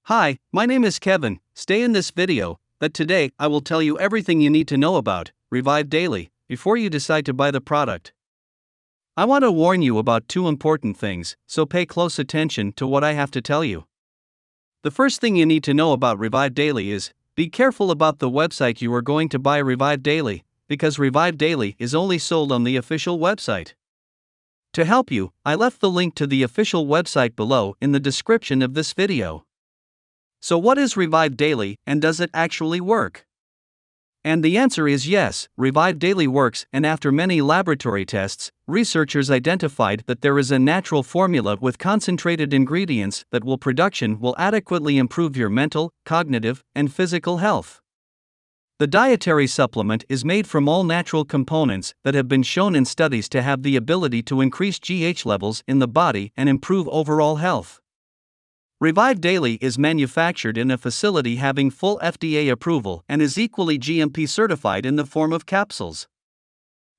Hi, my name is Kevin. Stay in this video, that today I will tell you everything you need to know about ReviveDaily before you decide to buy the product. I want to warn you about two important things, so pay close attention to what I have to tell you. The first thing you need to know about ReviveDaily is, be careful about the website you are going to buy ReviveDaily, because ReviveDaily is only sold on the official website. To help you, I left the link to the official website below in the description of this video. So what is ReviveDaily, and does it actually work? And the answer is yes, ReviveDaily works, and after many laboratory tests, researchers identified that there is a natural formula with concentrated ingredients that will adequately improve your mental, cognitive, and physical health. The dietary supplement is made from all natural components that have been shown in studies to have the ability to increase GH levels in the body and improve overall health. ReviveDaily is manufactured in a facility having full FDA approval and is equally GMP certified in the form of capsules.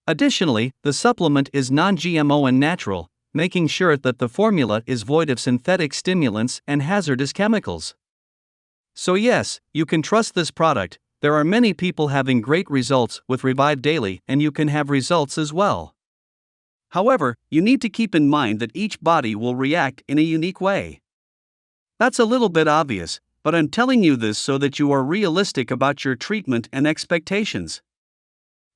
Additionally, the supplement is non-GMO and natural, making sure that the formula is void of synthetic stimulants and hazardous chemicals. So yes, you can trust this product. There are many people having great results with ReviveDaily, and you can have results as well. However, you need to keep in mind that each body will react in a unique way. That's a little bit obvious, but I'm telling you this so that you are realistic about your treatment and expectations.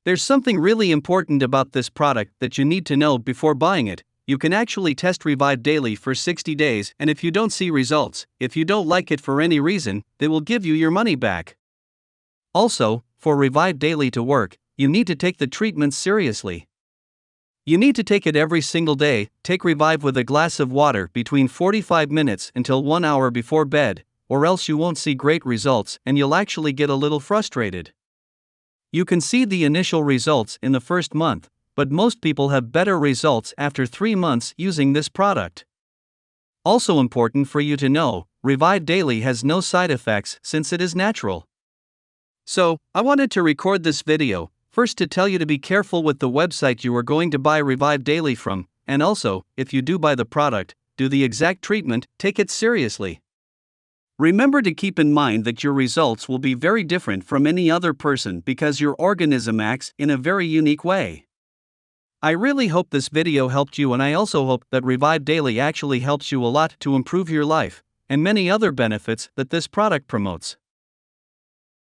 There's something really important about this product that you need to know before buying it. You can actually test ReviveDaily for 60 days, and if you don't see results, if you don't like it for any reason, they will give you your money back. Also, for ReviveDaily to work, you need to take the treatment seriously. You need to take it every single day. Take Revive with a glass of water between 45 minutes until 1 hour before bed, or else you won't see great results and you'll actually get a little frustrated. You can see the initial results in the first month, but most people have better results after 3 months using this product. Also important for you to know, ReviveDaily has no side effects since it is natural. So, I wanted to record this video, first to tell you to be careful with the website you are going to buy ReviveDaily from, and also, if you do buy the product, do the exact treatment, take it seriously. Remember to keep in mind that your results will be very different from any other person because your organism acts in a very unique way. I really hope this video helped you, and I also hope that ReviveDaily actually helps you a lot to improve your life, and many other benefits that this product promotes.